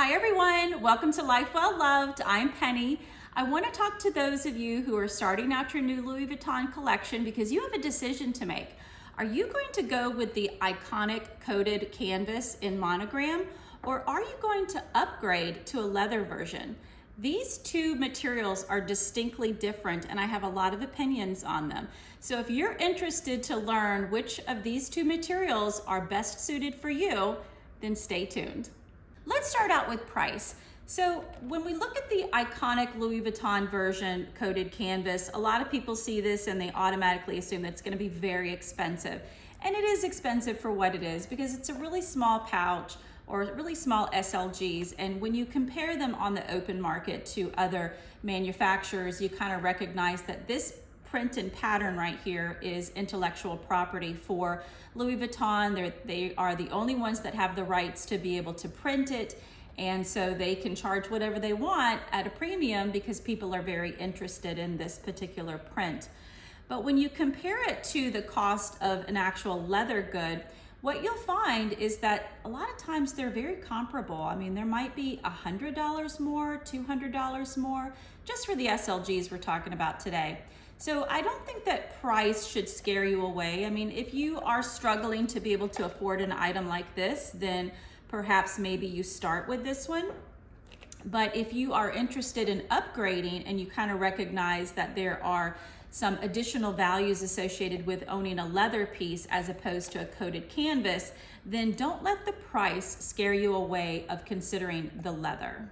Hi everyone, welcome to Life Well Loved. I'm Penny. I want to talk to those of you who are starting out your new Louis Vuitton collection because you have a decision to make. Are you going to go with the iconic coated canvas in monogram, or are you going to upgrade to a leather version? These two materials are distinctly different and I have a lot of opinions on them. So if you're interested to learn which of these two materials are best suited for you, then stay tuned. Let's start out with price. So when we look at the iconic Louis Vuitton version coated canvas, a lot of people see this and they automatically assume that it's going to be very expensive. And it is expensive for what it is because it's a really small pouch or really small SLGs. And when you compare them on the open market to other manufacturers, you kind of recognize that this print and pattern right here is intellectual property for Louis Vuitton. They are the only ones that have the rights to be able to print it, and so they can charge whatever they want at a premium because people are very interested in this particular print. But when you compare it to the cost of an actual leather good, what you'll find is that a lot of times they're very comparable. I mean, there might be $100 more, $200 more, just for the SLGs we're talking about today. So I don't think that price should scare you away. I mean, if you are struggling to be able to afford an item like this, then perhaps maybe you start with this one. But if you are interested in upgrading and you kind of recognize that there are some additional values associated with owning a leather piece as opposed to a coated canvas, then don't let the price scare you away of considering the leather.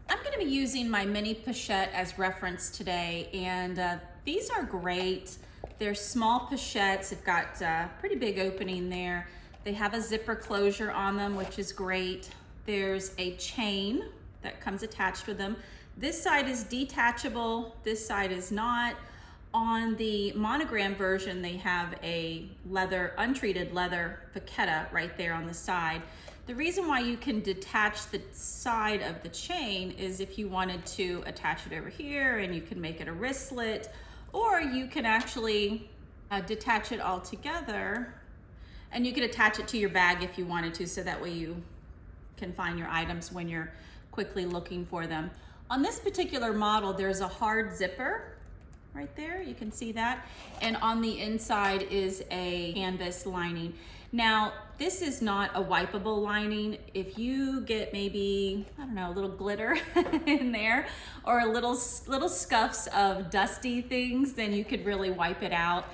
I'm going to be using my mini pochette as reference today, and these are great. They're small pochettes. They've got a pretty big opening there. They have a zipper closure on them, which is great. There's a chain that comes attached with them. This side is detachable, this side is not. On the monogram version, they have a leather, untreated leather paquetta right there on the side. The reason why you can detach the side of the chain is if you wanted to attach it over here, and you can make it a wristlet, or you can actually detach it all together, and you could attach it to your bag if you wanted to, so that way you can find your items when you're quickly looking for them. On this particular model, there's a hard zipper right there, you can see that, and on the inside is a canvas lining. Now, this is not a wipeable lining. If you get maybe, I don't know, a little glitter in there, or a little scuffs of dusty things, then you could really wipe it out.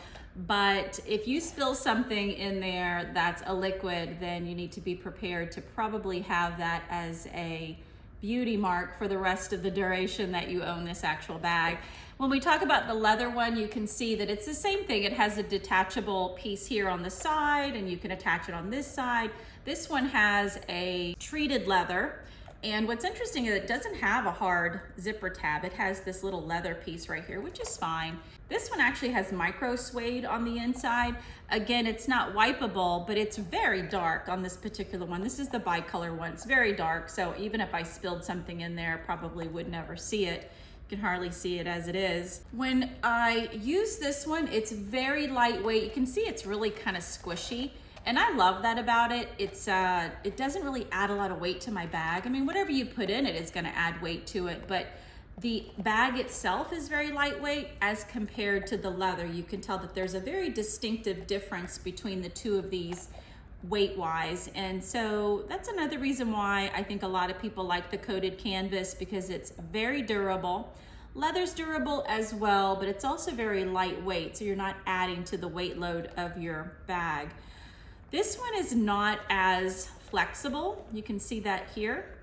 But if you spill something in there that's a liquid, then you need to be prepared to probably have that as a beauty mark for the rest of the duration that you own this actual bag. When we talk about the leather one, you can see that it's the same thing. It has a detachable piece here on the side, and you can attach it on this side. This one has a treated leather, and what's interesting is it doesn't have a hard zipper tab. It has this little leather piece right here, which is fine. This one actually has micro suede on the inside. Again, it's not wipeable, but it's very dark on this particular one. This is the bicolor one. It's very dark, so even if I spilled something in there, probably would never see it. You can hardly see it as it is. When I use this one, it's very lightweight. You can see it's really kind of squishy, and I love that about it. It doesn't really add a lot of weight to my bag. I mean, whatever you put in it is going to add weight to it, but the bag itself is very lightweight as compared to the leather. You can tell that there's a very distinctive difference between the two of these weight-wise, and so that's another reason why I think a lot of people like the coated canvas, because it's very durable. Leather's durable as well, but it's also very lightweight, so you're not adding to the weight load of your bag. This one is not as flexible. You can see that here.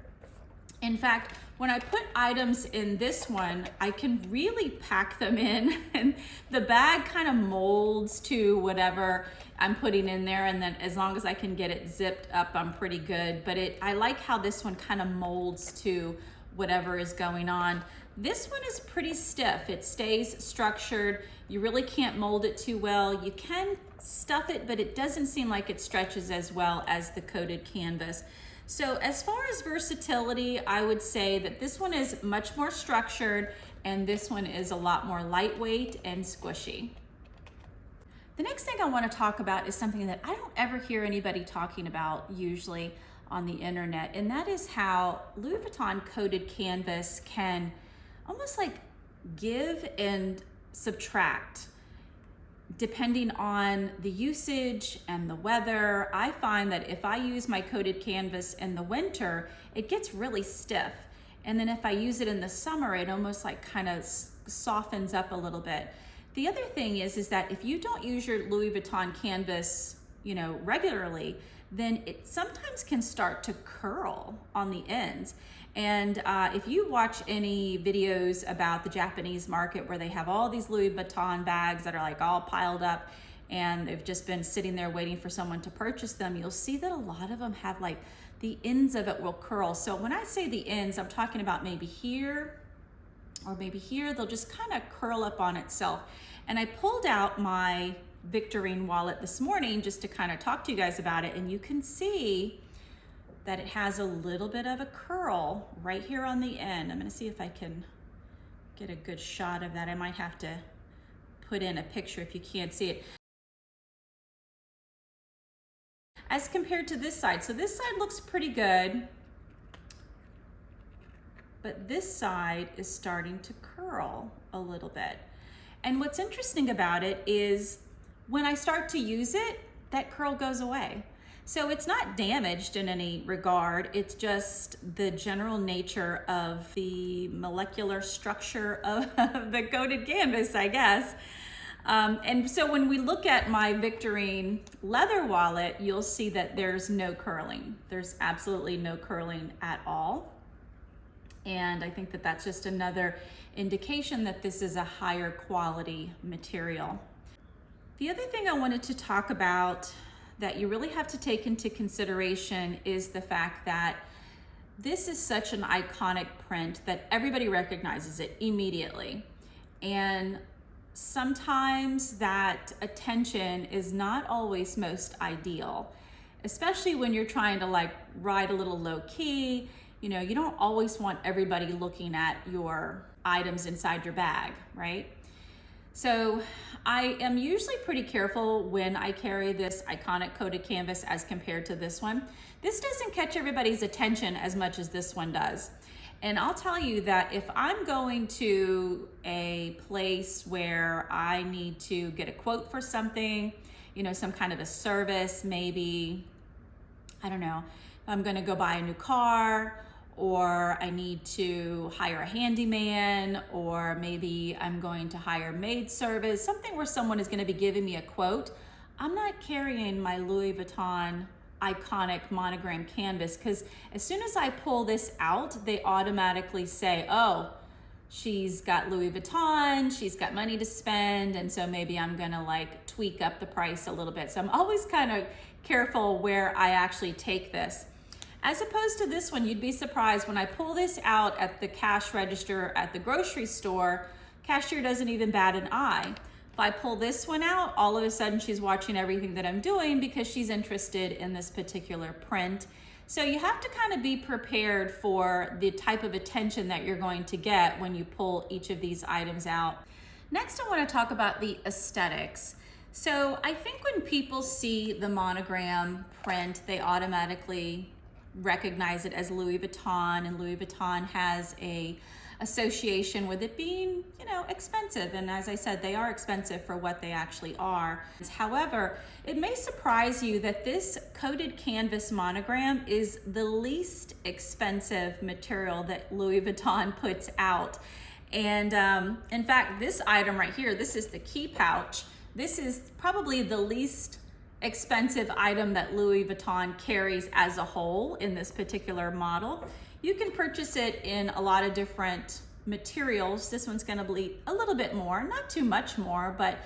In fact, when I put items in this one, I can really pack them in, and the bag kind of molds to whatever I'm putting in there, and then as long as I can get it zipped up, I'm pretty good. But I like how this one kind of molds to whatever is going on. This one is pretty stiff. It stays structured. You really can't mold it too well. You can stuff it, but it doesn't seem like it stretches as well as the coated canvas. So as far as versatility, I would say that this one is much more structured, and this one is a lot more lightweight and squishy. The next thing I want to talk about is something that I don't ever hear anybody talking about usually. on the internet, and that is how Louis Vuitton coated canvas can almost like give and subtract depending on the usage and the weather. I find that if I use my coated canvas in the winter, it gets really stiff. And then if I use it in the summer, it almost like kind of softens up a little bit. The other thing is that if you don't use your Louis Vuitton canvas, regularly, then it sometimes can start to curl on the ends. And if you watch any videos about the Japanese market where they have all these Louis Vuitton bags that are like all piled up and they've just been sitting there waiting for someone to purchase them, you'll see that a lot of them have like the ends of it will curl. So when I say the ends, I'm talking about maybe here or maybe here. They'll just kind of curl up on itself. And I pulled out my Victorine wallet this morning just to kind of talk to you guys about it, and you can see that it has a little bit of a curl right here on the end. I'm gonna see if I can get a good shot of that. I might have to put in a picture if you can't see it. As compared to this side. So this side looks pretty good, but this side is starting to curl a little bit. And what's interesting about it is when I start to use it, that curl goes away. So it's not damaged in any regard. It's just the general nature of the molecular structure of the coated canvas, I guess. And so when we look at my Victorine leather wallet, you'll see that there's no curling. There's absolutely no curling at all. And I think that that's just another indication that this is a higher quality material. The other thing I wanted to talk about that you really have to take into consideration is the fact that this is such an iconic print that everybody recognizes it immediately. And sometimes that attention is not always most ideal, especially when you're trying to like ride a little low key. You don't always want everybody looking at your items inside your bag, right? So I am usually pretty careful when I carry this iconic coated canvas as compared to this one. This doesn't catch everybody's attention as much as this one does. And I'll tell you that if I'm going to a place where I need to get a quote for something, some kind of a service, maybe, I don't know, I'm gonna go buy a new car, or I need to hire a handyman, or maybe I'm going to hire maid service, something where someone is gonna be giving me a quote, I'm not carrying my Louis Vuitton iconic monogram canvas, because as soon as I pull this out, they automatically say, oh, she's got Louis Vuitton, she's got money to spend, and so maybe I'm gonna like tweak up the price a little bit. So I'm always kind of careful where I actually take this. As opposed to this one, you'd be surprised when I pull this out at the cash register at the grocery store, cashier doesn't even bat an eye. If I pull this one out, all of a sudden she's watching everything that I'm doing because she's interested in this particular print. So you have to kind of be prepared for the type of attention that you're going to get when you pull each of these items out. Next, I want to talk about the aesthetics. So I think when people see the monogram print, they automatically recognize it as Louis Vuitton, and Louis Vuitton has a association with it being, expensive. And as I said, they are expensive for what they actually are. However, it may surprise you that this coated canvas monogram is the least expensive material that Louis Vuitton puts out. And in fact, this item right here, this is the key pouch. This is probably the least expensive item that Louis Vuitton carries as a whole in this particular model. You can purchase it in a lot of different materials. This one's gonna be a little bit more, not too much more, but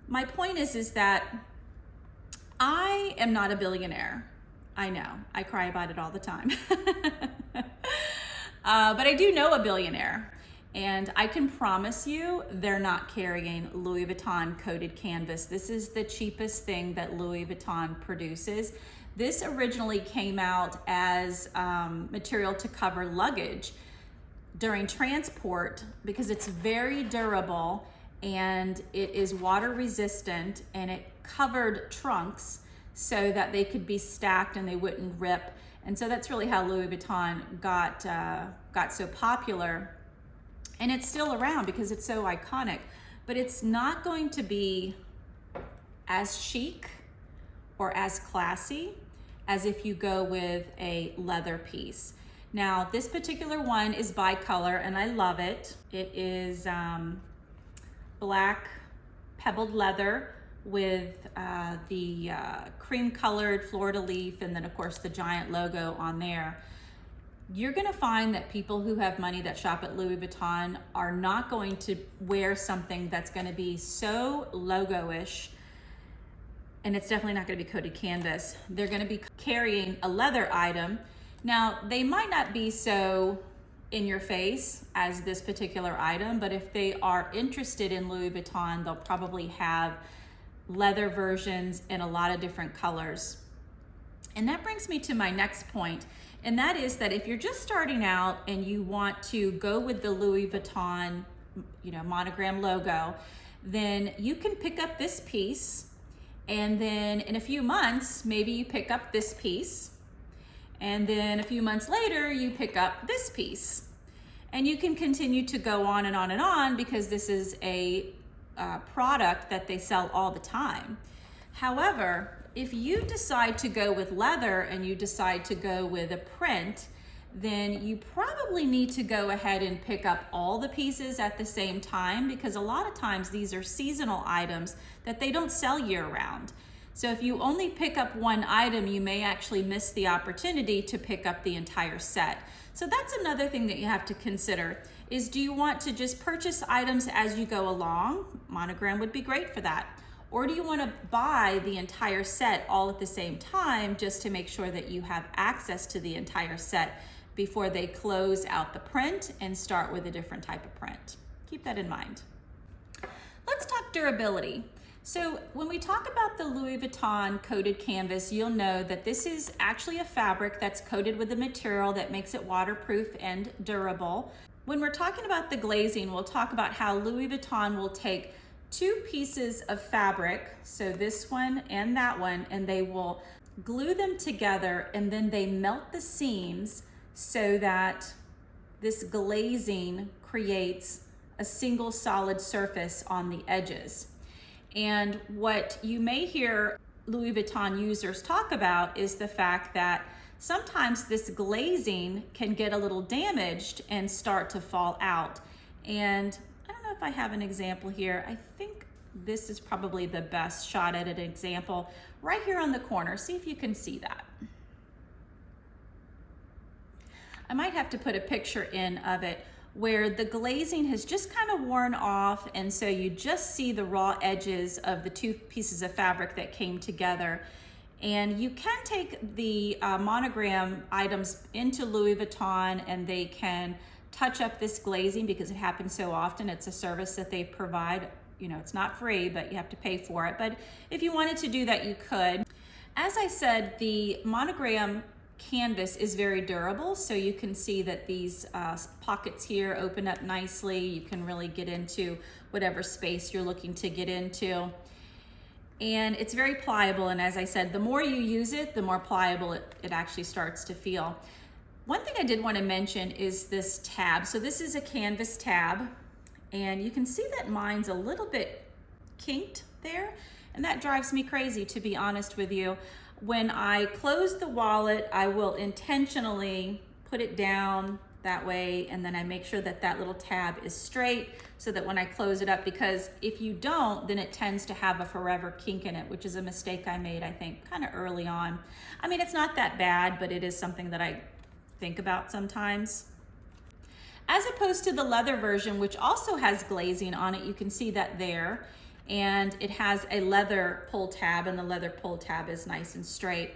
my point is that I am not a billionaire. I know, I cry about it all the time. But I do know a billionaire. And I can promise you they're not carrying Louis Vuitton coated canvas. This is the cheapest thing that Louis Vuitton produces. This originally came out as material to cover luggage during transport because it's very durable and it is water resistant, and it covered trunks so that they could be stacked and they wouldn't rip. And so that's really how Louis Vuitton got so popular. And it's still around because it's so iconic, but it's not going to be as chic or as classy as if you go with a leather piece. Now, this particular one is bi-color and I love it. It is black pebbled leather with the cream colored fleur-de-lis, and then of course the giant logo on there. You're gonna find that people who have money that shop at Louis Vuitton are not going to wear something that's gonna be so logo-ish, and it's definitely not gonna be coated canvas. They're gonna be carrying a leather item. Now, they might not be so in your face as this particular item, but if they are interested in Louis Vuitton, they'll probably have leather versions in a lot of different colors. And that brings me to my next point, and that is that if you're just starting out and you want to go with the Louis Vuitton, monogram logo, then you can pick up this piece, and then in a few months, maybe you pick up this piece, and then a few months later, you pick up this piece. And you can continue to go on and on and on because this is a product that they sell all the time. However, if you decide to go with leather and you decide to go with a print, then you probably need to go ahead and pick up all the pieces at the same time, because a lot of times these are seasonal items that they don't sell year round. So if you only pick up one item, you may actually miss the opportunity to pick up the entire set. So that's another thing that you have to consider is, do you want to just purchase items as you go along? Monogram would be great for that. Or do you want to buy the entire set all at the same time just to make sure that you have access to the entire set before they close out the print and start with a different type of print? Keep that in mind. Let's talk durability. So when we talk about the Louis Vuitton coated canvas, you'll know that this is actually a fabric that's coated with a material that makes it waterproof and durable. When we're talking about the glazing, we'll talk about how Louis Vuitton will take two pieces of fabric, so this one and that one, and they will glue them together, and then they melt the seams so that this glazing creates a single solid surface on the edges. And what you may hear Louis Vuitton users talk about is the fact that sometimes this glazing can get a little damaged and start to fall out. And I don't know if I have an example here. I think this is probably the best shot at an example right here on the corner. See if you can see that. I might have to put a picture in of it where the glazing has just kind of worn off, and so you just see the raw edges of the two pieces of fabric that came together. And you can take the monogram items into Louis Vuitton and they can touch up this glazing because it happens so often. It's a service that they provide. It's not free, but you have to pay for it. But if you wanted to do that, you could. As I said, the monogram canvas is very durable, so you can see that these pockets here open up nicely. You can really get into whatever space you're looking to get into. And it's very pliable, and as I said, the more you use it, the more pliable it actually starts to feel. One thing I did want to mention is this tab. So this is a canvas tab, and you can see that mine's a little bit kinked there, and that drives me crazy, to be honest with you. When I close the wallet, I will intentionally put it down that way, and then I make sure that that little tab is straight so that when I close it up, because if you don't, then it tends to have a forever kink in it, which is a mistake I made, I think, kind of early on. I mean, it's not that bad, but it is something that I think about sometimes. As opposed to the leather version, which also has glazing on it, you can see that there. And it has a leather pull tab, and the leather pull tab is nice and straight.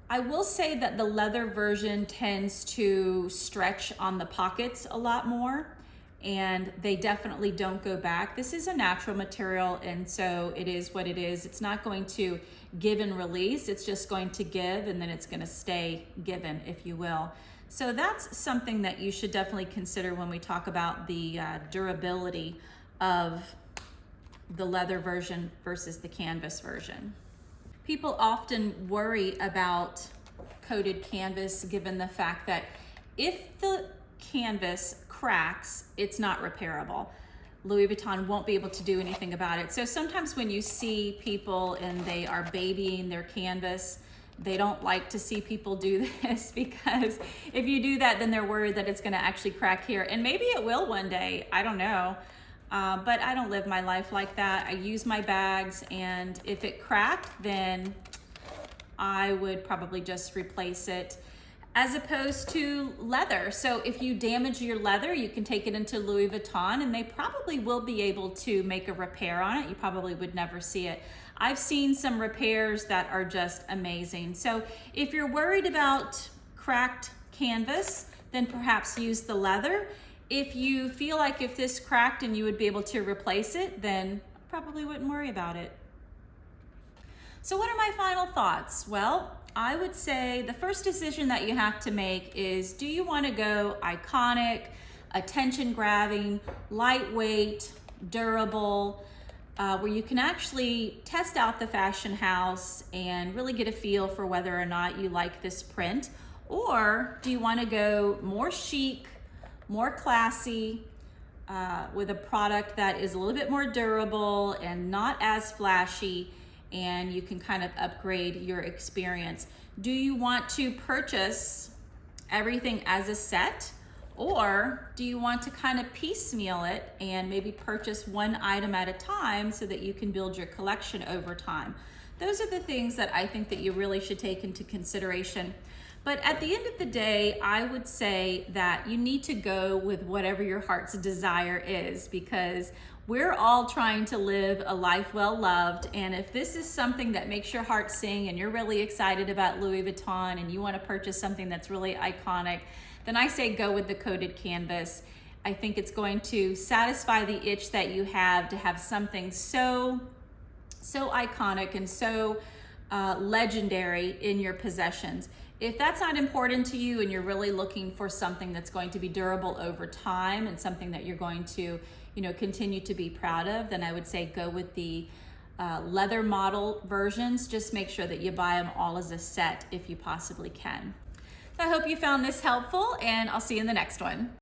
I will say that the leather version tends to stretch on the pockets a lot more, and they definitely don't go back. This is a natural material, and so it is what it is. It's not going to give and release. It's just going to give, and then it's going to stay given, if you will. So that's something that you should definitely consider when we talk about the durability of the leather version versus the canvas version. People often worry about coated canvas, given the fact that if the canvas cracks, it's not repairable. Louis Vuitton won't be able to do anything about it. So sometimes when you see people and they are babying their canvas, they don't like to see people do this, because if you do that, then they're worried that it's gonna actually crack here. And maybe it will one day, I don't know. But I don't live my life like that. I use my bags, and if it cracked, then I would probably just replace it, as opposed to leather. So if you damage your leather, you can take it into Louis Vuitton and they probably will be able to make a repair on it. You probably would never see it. I've seen some repairs that are just amazing. So if you're worried about cracked canvas, then perhaps use the leather. If you feel like if this cracked and you would be able to replace it, then probably wouldn't worry about it. So what are my final thoughts? Well, I would say the first decision that you have to make is, do you want to go iconic, attention grabbing, lightweight, durable, where you can actually test out the fashion house and really get a feel for whether or not you like this print? Or do you want to go more chic, more classy, with a product that is a little bit more durable and not as flashy, and you can kind of upgrade your experience? Do you want to purchase everything as a set, or do you want to kind of piecemeal it and maybe purchase one item at a time so that you can build your collection over time? Those are the things that I think that you really should take into consideration. But at the end of the day, I would say that you need to go with whatever your heart's desire is, because we're all trying to live a life well loved. And if this is something that makes your heart sing and you're really excited about Louis Vuitton and you want to purchase something that's really iconic, then I say go with the coated canvas. I think it's going to satisfy the itch that you have to have something so iconic and so legendary in your possessions. If that's not important to you and you're really looking for something that's going to be durable over time and something that you're going to, continue to be proud of, then I would say go with the leather model versions. Just make sure that you buy them all as a set if you possibly can. So I hope you found this helpful, and I'll see you in the next one.